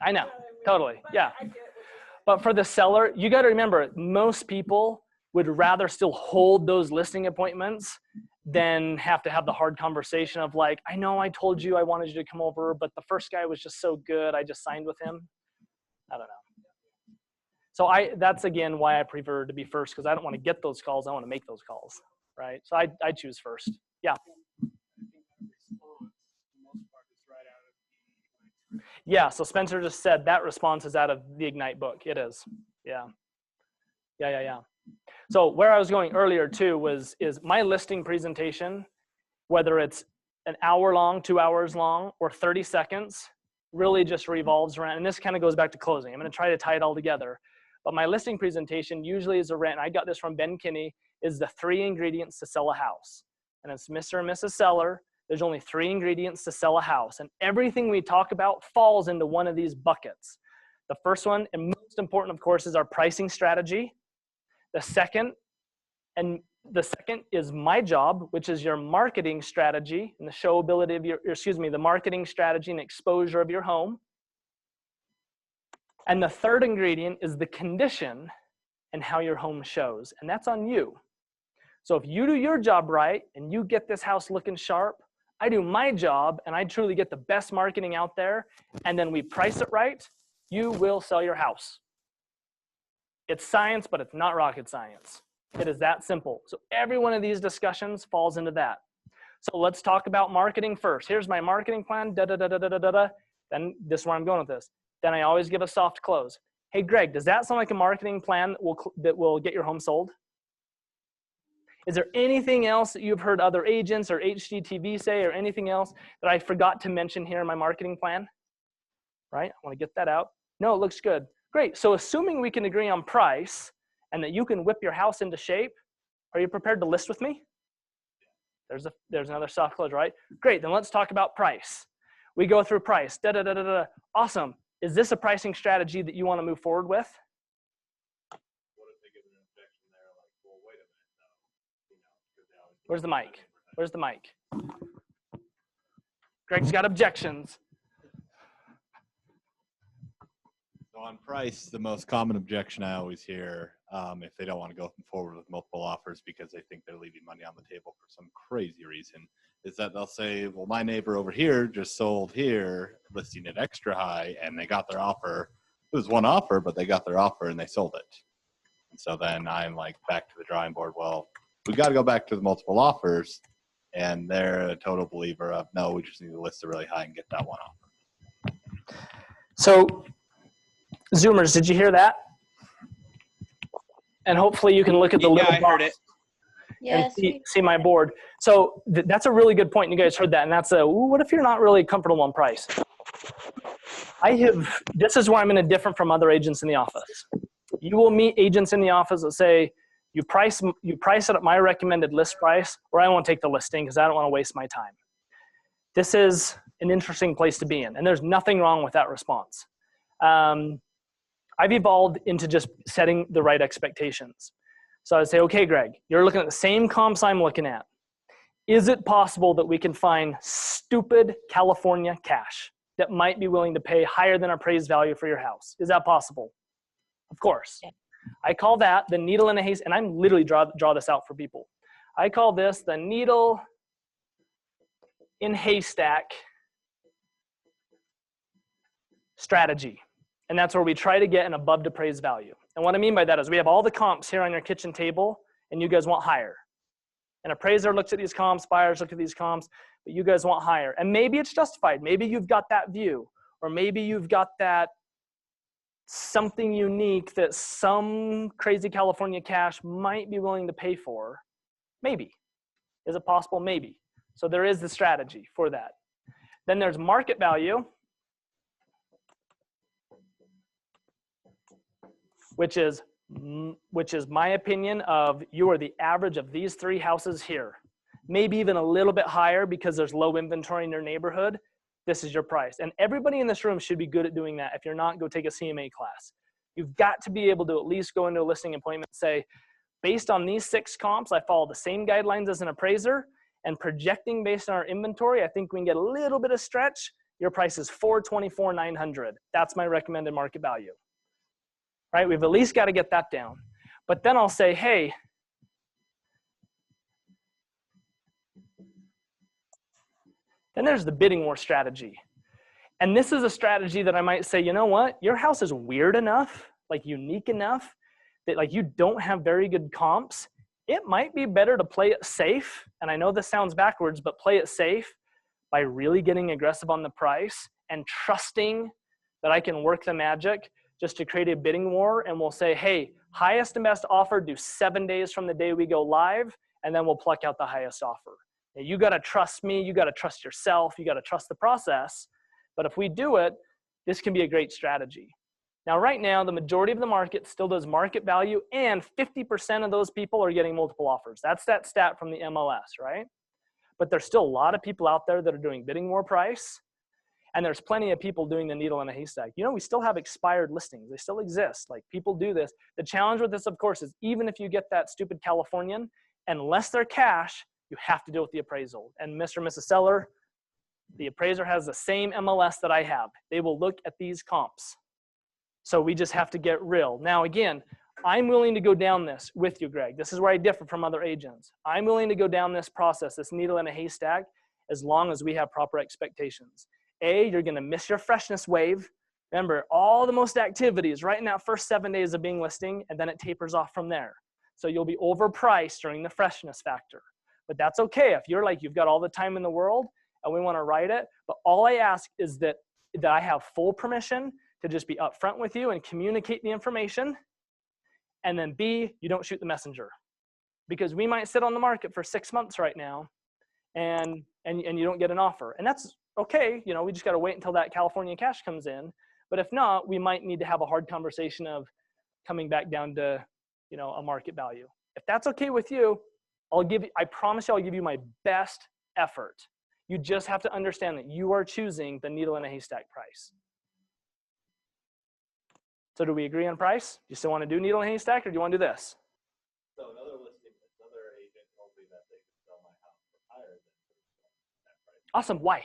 I know, totally, yeah. But for the seller, you got to remember, most people would rather still hold those listing appointments than have to have the hard conversation of like, I know I told you I wanted you to come over, but the first guy was just so good, I just signed with him. I don't know. So that's again why I prefer to be first, because I don't want to get those calls, I want to make those calls. right? So I choose first. Yeah. I think that response, for the most part, is right out of the Yeah, so Spencer just said that response is out of the Ignite book. It is. Yeah. Yeah. So where I was going earlier too is my listing presentation, whether it's an hour long, 2 hours long, or 30 seconds, really just revolves around, and this kind of goes back to closing. I'm going to try to tie it all together. But my listing presentation usually is around, I got this from Ben Kinney, is the 3 ingredients to sell a house. And it's Mr. and Mrs. Seller. There's only 3 ingredients to sell a house. And everything we talk about falls into one of these buckets. The first one, and most important, of course, is our pricing strategy. The second is my job, which is your marketing strategy and the showability of the marketing strategy and exposure of your home. And the third ingredient is the condition and how your home shows. And that's on you. So if you do your job right and you get this house looking sharp, I do my job and I truly get the best marketing out there, and then we price it right, you will sell your house. It's science, but it's not rocket science. It is that simple. So every one of these discussions falls into that. So let's talk about marketing first. Here's my marketing plan, Then this is where I'm going with this. Then I always give a soft close. Hey, Greg, does that sound like a marketing plan that will get your home sold? Is there anything else that you've heard other agents or HGTV say, or anything else that I forgot to mention here in my marketing plan? Right, I want to get that out. No, it looks good. Great, so assuming we can agree on price and that you can whip your house into shape, are you prepared to list with me? There's another soft close, right? Great, then let's talk about price. We go through price, Awesome. Is this a pricing strategy that you want to move forward with? What if they give an objection there, like, well, wait a minute, no, because they always. Where's the mic? Where's the mic? Greg's got objections. So on price, the most common objection I always hear, if they don't want to go forward with multiple offers because they think they're leaving money on the table for some crazy reason, is that they'll say, well, my neighbor over here just sold here, listing it extra high, and they got their offer. It was one offer, but they got their offer and they sold it. And so then I'm like back to the drawing board. Well, we got to go back to the multiple offers, and they're a total believer of, no, we just need to list it really high and get that one offer. So Zoomers, did you hear that? And hopefully you can look at the little I box heard it. and Yes. see my board. So that's a really good point. You guys heard that. And that's what if you're not really comfortable on price? This is where I'm going to differ from other agents in the office. You will meet agents in the office that say, you price it at my recommended list price, or I won't take the listing because I don't want to waste my time. This is an interesting place to be in. And there's nothing wrong with that response. I've evolved into just setting the right expectations. So I would say, okay, Greg, you're looking at the same comps I'm looking at. Is it possible that we can find stupid California cash that might be willing to pay higher than appraised value for your house? Is that possible? Of course. Yeah. I call that the needle in a haystack, and I'm literally draw this out for people. I call this the needle in haystack strategy. And that's where we try to get an above appraised value. And what I mean by that is we have all the comps here on your kitchen table, and you guys want higher. An appraiser looks at these comps, buyers look at these comps, but you guys want higher. And maybe it's justified. Maybe you've got that view, or maybe you've got that something unique that some crazy California cash might be willing to pay for. Maybe. Is it possible? Maybe. So there is the strategy for that. Then there's market value, which is my opinion of you are the average of these 3 houses here. Maybe even a little bit higher because there's low inventory in your neighborhood. This is your price. And everybody in this room should be good at doing that. If you're not, go take a CMA class. You've got to be able to at least go into a listing appointment and say, based on these 6 comps, I follow the same guidelines as an appraiser, and projecting based on our inventory, I think we can get a little bit of stretch. Your price is $424,900. That's my recommended market value. Right? We've at least got to get that down. But then I'll say, hey, then there's the bidding war strategy. And this is a strategy that I might say, you know what? Your house is weird enough, like unique enough, that like you don't have very good comps, it might be better to play it safe. And I know this sounds backwards, but play it safe by really getting aggressive on the price and trusting that I can work the magic just to create a bidding war. And we'll say, hey, highest and best offer, do 7 days from the day we go live, and then we'll pluck out the highest offer. Now, you got to trust me. You got to trust yourself. You got to trust the process. But if we do it, this can be a great strategy. Now, right now, the majority of the market still does market value, and 50% of those people are getting multiple offers. That's that stat from the MLS, right? But there's still a lot of people out there that are doing bidding war price, and there's plenty of people doing the needle in a haystack. You know, we still have expired listings. They still exist. Like, people do this. The challenge with this, of course, is even if you get that stupid Californian, unless they're cash, you have to deal with the appraisal. And Mr. and Mrs. Seller, the appraiser has the same MLS that I have. They will look at these comps. So we just have to get real. Now, again, I'm willing to go down this with you, Greg. This is where I differ from other agents. I'm willing to go down this process, this needle in a haystack, as long as we have proper expectations. A, you're going to miss your freshness wave. Remember, all the most activity is right in that first 7 days of being listing, and then it tapers off from there. So you'll be overpriced during the freshness factor. But that's okay if you're like, you've got all the time in the world and we want to write it. But all I ask is that I have full permission to just be upfront with you and communicate the information. And then B, you don't shoot the messenger. Because we might sit on the market for 6 months right now and you don't get an offer. And that's okay. You know, we just got to wait until that California cash comes in. But if not, we might need to have a hard conversation of coming back down to, you know, a market value. If that's okay with you, I promise you I'll give you my best effort. You just have to understand that you are choosing the needle in a haystack price. So do we agree on price? Do you still want to do needle in a haystack, or do you want to do this? So another agent told me that they could sell my house for higher than that price. Awesome. Why?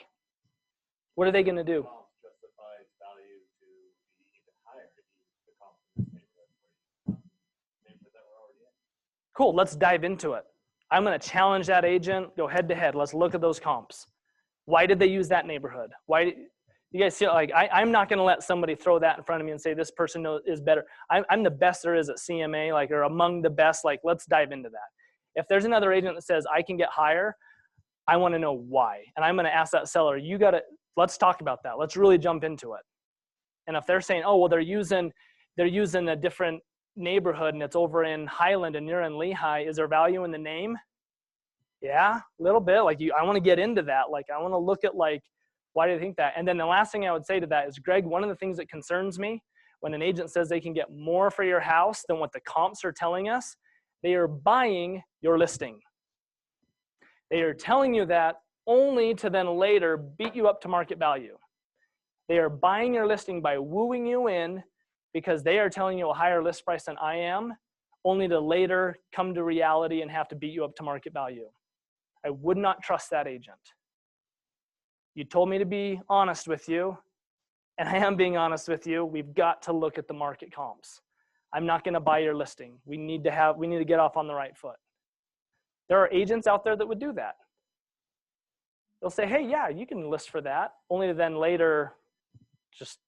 What are they going to do? Justifies value to be even higher if you use the comp in this neighborhood that we're already in. Cool. Let's dive into it. I'm going to challenge that agent. Go head to head. Let's look at those comps. Why did they use that neighborhood? You guys see, like, I'm not going to let somebody throw that in front of me and say this person is better. I'm the best there is at CMA, like, or among the best. Like, let's dive into that. If there's another agent that says I can get higher, I want to know why. And I'm going to ask that seller, let's talk about that. Let's really jump into it. And if they're saying, oh, well, they're using a different neighborhood and it's over in Highland and you're in Lehigh, is there value in the name? Yeah, a little bit. Like, I want to get into that. Like, I want to look at, like, why do you think that? And then the last thing I would say to that is, Greg, one of the things that concerns me when an agent says they can get more for your house than what the comps are telling us, they are buying your listing. They are telling you that only to then later beat you up to market value. They are buying your listing by wooing you in because they are telling you a higher list price than I am, only to later come to reality and have to beat you up to market value. I would not trust that agent. You told me to be honest with you, and I am being honest with you. We've got to look at the market comps. I'm not going to buy your listing. We need to get off on the right foot. There are agents out there that would do that. They'll say, hey, yeah, you can list for that, only to then later just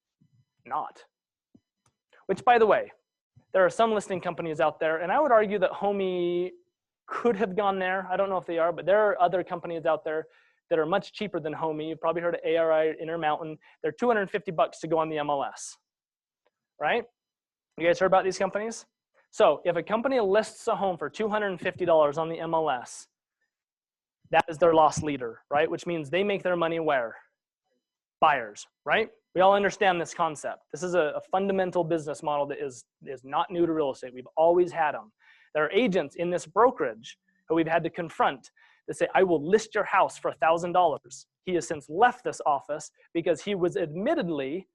not. Which, by the way, there are some listing companies out there, and I would argue that Homey could have gone there. I don't know if they are, but there are other companies out there that are much cheaper than Homey. You've probably heard of ARI, Intermountain. They're $250 to go on the MLS, right? You guys heard about these companies? So if a company lists a home for $250 on the MLS, that is their loss leader, right? Which means they make their money where? Buyers, right? We all understand this concept. This is a fundamental business model that is not new to real estate. We've always had them. There are agents in this brokerage who we've had to confront that say, I will list your house for $1,000. He has since left this office because he was admittedly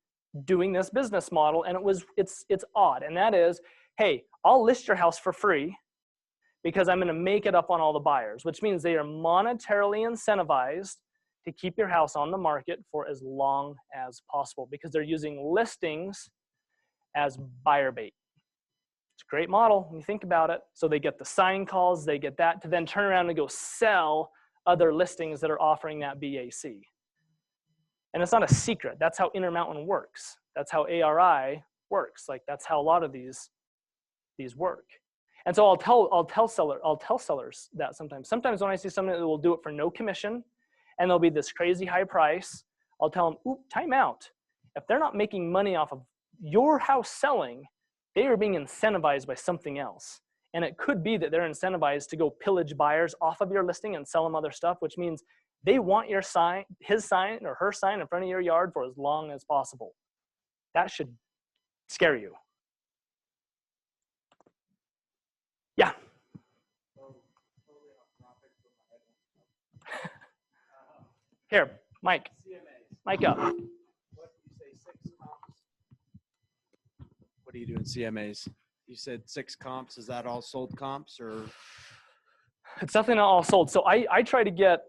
doing this business model, and it's odd. And that is, hey, I'll list your house for free because I'm going to make it up on all the buyers, which means they are monetarily incentivized to keep your house on the market for as long as possible because they're using listings as buyer bait. It's a great model when you think about it. So they get the sign calls, they get that to then turn around and go sell other listings that are offering that BAC. And it's not a secret. That's how Intermountain works. That's how ARI works. Like, that's how a lot of these work. And so I'll tell sellers that sometimes. Sometimes when I see somebody that will do it for no commission and there'll be this crazy high price, I'll tell them, "Oop, time out. If they're not making money off of your house selling, they are being incentivized by something else. And it could be that they're incentivized to go pillage buyers off of your listing and sell them other stuff, which means they want your sign, his sign or her sign in front of your yard for as long as possible." That should scare you. Yeah. Here, Mike. Mike up. What do you say, 6 comps? What do you do in CMAs? You said 6 comps. Is that all sold comps or? It's definitely not all sold. So I try to get,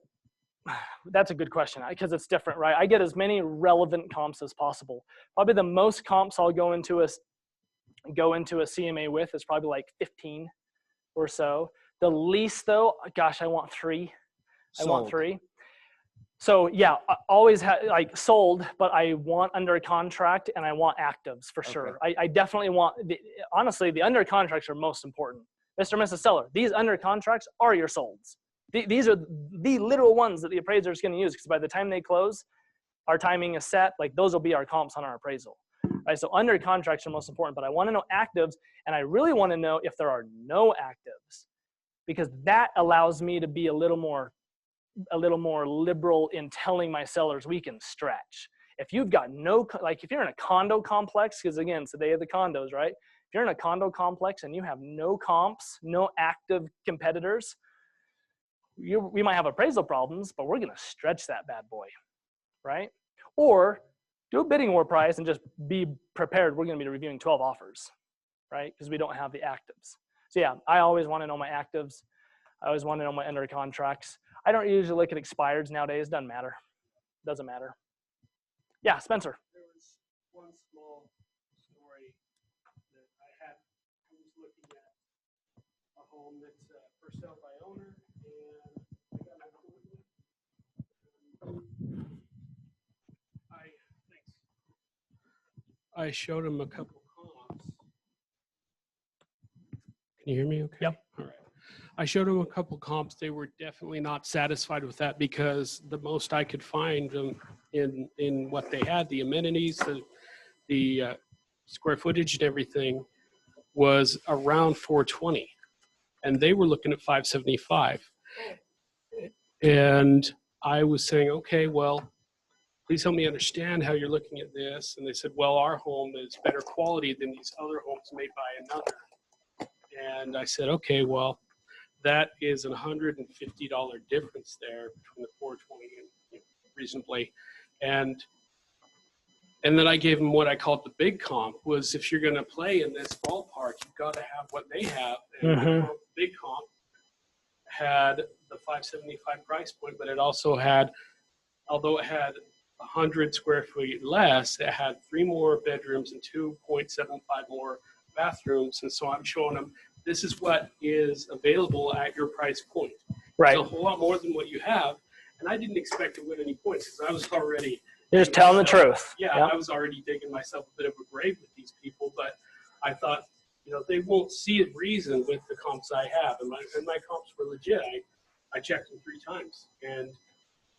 that's a good question because it's different, right? I get as many relevant comps as possible. Probably the most comps I'll go into a CMA with is probably like 15 or so. The least though, gosh, I want 3. I want 3. So yeah, I always have like sold, but I want under contract and I want actives for sure. I definitely want, honestly, the under contracts are most important. Mr. and Mrs. Seller, these under contracts are your solds. These are the literal ones that the appraiser is going to use because by the time they close, our timing is set. Like those will be our comps on our appraisal. Right? So under contracts are most important, but I want to know actives and I really want to know if there are no actives because that allows me to be a little more liberal in telling my sellers we can stretch. If you've got no, like if you're in a condo complex, because again, it's the day of the condos, right? If you're in a condo complex and you have no comps, no active competitors, we might have appraisal problems, but we're going to stretch that bad boy, right? Or do a bidding war price and just be prepared. We're going to be reviewing 12 offers, right? Because we don't have the actives. So yeah, I always want to know my actives. I always want to know my under contracts. I don't usually look at expireds nowadays. Doesn't matter. Doesn't matter. Yeah, Spencer. There was one small story that I was looking at a home that's for sale by owner, and I got an appointment. I showed him a couple comps. Can you hear me okay? Yep. All right. I showed them a couple comps. They were definitely not satisfied with that because the most I could find in what they had, the amenities, the square footage and everything was around 420. And they were looking at 575. And I was saying, okay, well, please help me understand how you're looking at this. And they said, well, our home is better quality than these other homes made by another. And I said, okay, well, that is a $150 difference there between the 420 and reasonably. And then I gave them what I called the big comp was if you're going to play in this ballpark, you've got to have what they have. And the big comp had the 575 price point, but it also had, although it had 100 square feet less, it had 3 more bedrooms and 2.75 more bathrooms. And so I'm showing them, this is what is available at your price point. Right. It's a whole lot more than what you have. And I didn't expect to win any points because I was already. You're just telling the truth. Yeah, Yep. I was already digging myself a bit of a grave with these people, but I thought, they won't see a reason with the comps I have. And my comps were legit. I checked them 3 times. And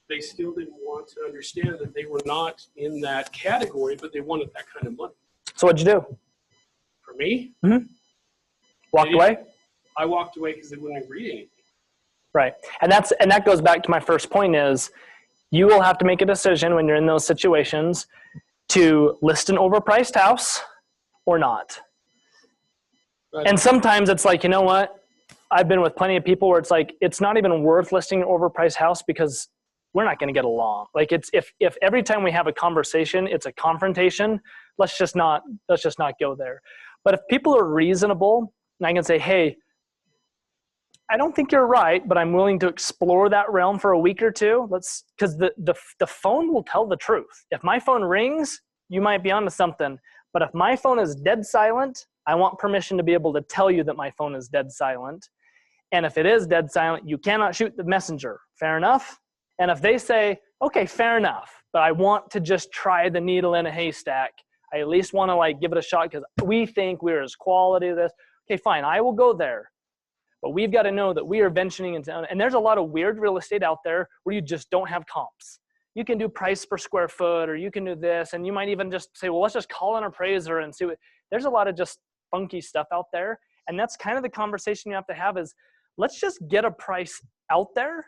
they still didn't want to understand that they were not in that category, but they wanted that kind of money. So what'd you do? For me? Walked away? I walked away because they wouldn't agree to anything. Right. And that goes back to my first point is you will have to make a decision when you're in those situations to list an overpriced house or not. Right. And sometimes it's like, you know what? I've been with plenty of people where it's like, it's not even worth listing an overpriced house because we're not going to get along. Like it's, if every time we have a conversation, it's a confrontation, let's just not go there. But if people are reasonable and I can say, hey, I don't think you're right, but I'm willing to explore that realm for a week or two. Because the phone will tell the truth. If my phone rings, you might be onto something. But if my phone is dead silent, I want permission to be able to tell you that my phone is dead silent. And if it is dead silent, you cannot shoot the messenger. Fair enough? And if they say, okay, fair enough, but I want to just try the needle in a haystack, I at least want to give it a shot because we think we're as quality as this. Okay, fine, I will go there. But we've got to know that we are venturing into, and there's a lot of weird real estate out there where you just don't have comps. You can do price per square foot, or you can do this, and you might even just say, well, let's just call an appraiser and see what, there's a lot of just funky stuff out there. And that's kind of the conversation you have to have is, let's just get a price out there.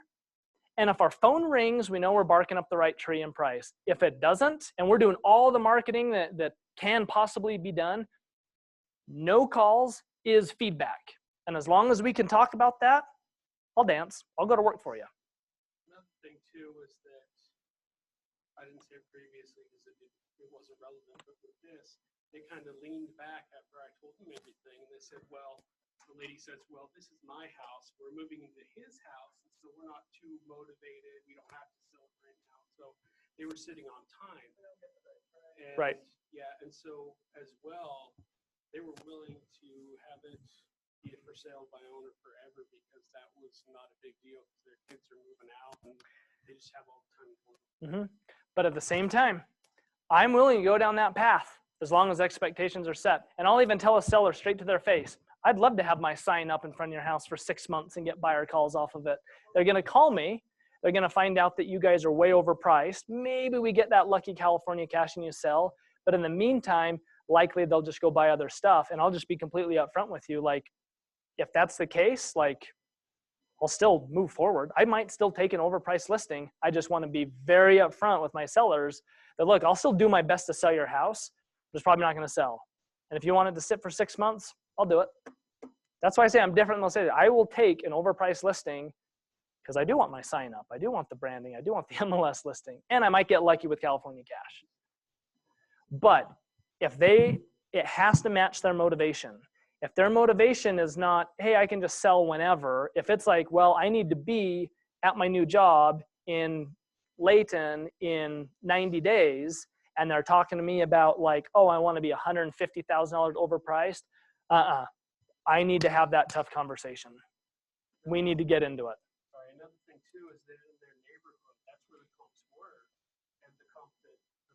And if our phone rings, we know we're barking up the right tree in price. If it doesn't, and we're doing all the marketing that can possibly be done, no calls is feedback. And as long as we can talk about that, I'll dance. I'll go to work for you. Another thing too was that, I didn't say it previously because it wasn't relevant, but with this, they kind of leaned back after I told them everything. And they said, well, the lady says, well, this is my house. We're moving into his house. And so we're not too motivated. We don't have to sell it right now. So they were sitting on time. And, Right. Yeah. And so as well, they were willing to have it be for sale by owner forever because that was not a big deal because their kids are moving out and they just have all the time for them. But at the same time, I'm willing to go down that path as long as expectations are set. And I'll even tell a seller straight to their face, I'd love to have my sign up in front of your house for 6 months and get buyer calls off of it. They're going to call me. They're going to find out that you guys are way overpriced. Maybe we get that lucky California cash and you sell. But in the meantime, likely they'll just go buy other stuff. And I'll just be completely upfront with you. Like, if that's the case, like, I'll still move forward. I might still take an overpriced listing. I just want to be very upfront with my sellers that, look, I'll still do my best to sell your house, but it's probably not going to sell. And if you want it to sit for 6 months, I'll do it. That's why I say I'm different than most agents. I will take an overpriced listing because I do want my sign up. I do want the branding. I do want the MLS listing. And I might get lucky with California cash. But if it has to match their motivation. If their motivation is not, hey, I can just sell whenever. If it's like, well, I need to be at my new job in Layton in 90 days, and they're talking to me about like, oh, I want to be $150,000 overpriced. I need to have that tough conversation. We need to get into it. Sorry, another thing too is that in their neighborhood, that's where the comps were, and the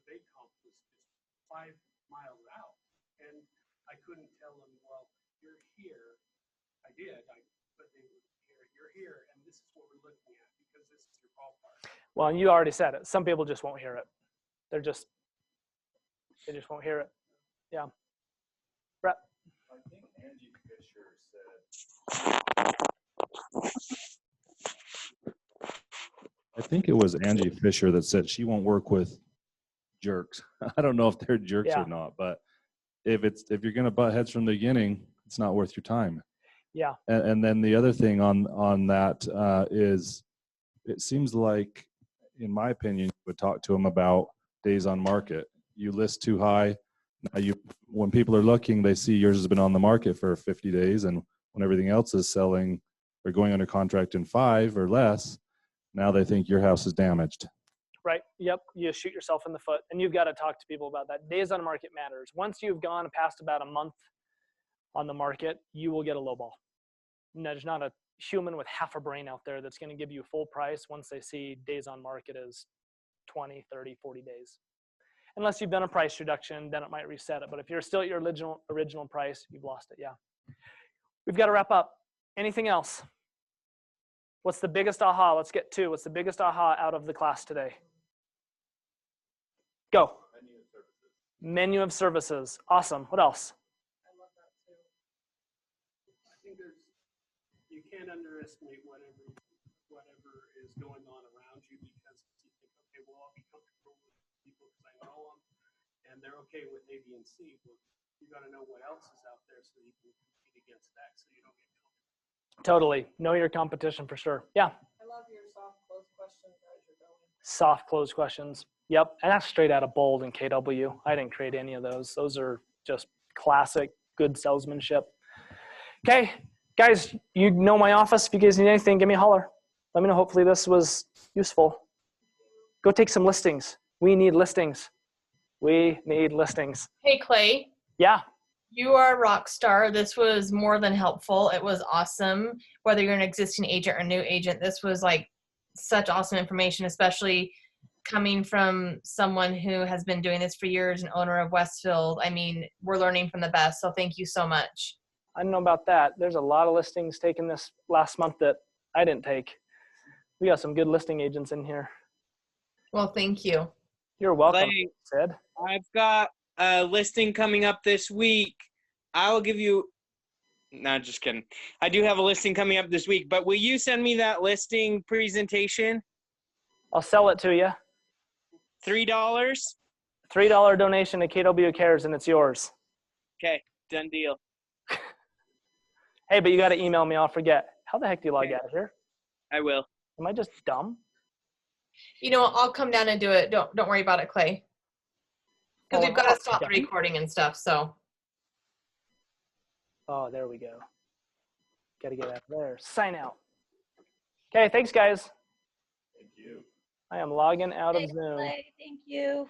big comp was just 5 miles out, and I couldn't tell them, well, you're here. I did, but they were here, you're here, and this is what we're looking at because this is your ballpark. Well, you already said it. Some people just won't hear it. They just won't hear it. Yeah. Brett. I think Angie Fisher said. I think it was Angie Fisher that said she won't work with jerks. I don't know if they're jerks or not, but if you're going to butt heads from the beginning, it's not worth your time. Yeah. And then the other thing on that is, it seems like, in my opinion, you would talk to them about days on market. You list too high. Now when people are looking, they see yours has been on the market for 50 days, and when everything else is selling or going under contract in 5 or less, now they think your house is damaged. Right. Yep. You shoot yourself in the foot, and you've got to talk to people about that. Days on market matters. Once you've gone past about a month on the market, you will get a low ball. And there's not a human with half a brain out there that's going to give you full price once they see days on market is 20, 30, 40 days. Unless you've done a price reduction, then it might reset it. But if you're still at your original price, you've lost it. Yeah. We've got to wrap up. Anything else? What's the biggest aha? Let's get to. What's the biggest aha out of the class today? Go. Menu of services. Awesome. What else? I love that too. I think you can't underestimate whatever is going on around you, because you think, okay, well, I'll be comfortable with people because I know them and they're okay with A, B, and C. But you got to know what else is out there so you can compete against that, so you don't get comfortable. Totally. Know your competition for sure. Yeah. I love your soft close questions as you're going. Soft close questions. Yep. And that's straight out of Bold and KW. I didn't create any of those. Those are just classic good salesmanship. Okay. Guys, you know my office. If you guys need anything, give me a holler. Let me know. Hopefully this was useful. Go take some listings. We need listings. We need listings. Hey, Clay. Yeah. You are a rock star. This was more than helpful. It was awesome. Whether you're an existing agent or new agent, this was like such awesome information, especially coming from someone who has been doing this for years and owner of Westfield. I mean, we're learning from the best. So thank you so much. I don't know about that. There's a lot of listings taken this last month that I didn't take. We got some good listing agents in here. Well, thank you. You're welcome, Clay, Sid. I've got a listing coming up this week. I will give you. No, just kidding. I do have a listing coming up this week, but will you send me that listing presentation? I'll sell it to you. $3? $3 donation to KW Cares, and it's yours. Okay, done deal. Hey, but you got to email me. I'll forget. How the heck do you log Okay. out of here? I will. Am I just dumb? You know what? I'll come down and do it. Don't worry about it, Clay. Because Oh, we've got to oh, stop the okay. recording and stuff. So Oh, there we go. Got to get out of there. Sign out. Okay, thanks, guys. Thank you. I am logging out of Thanks, Zoom. Clay. Thank you.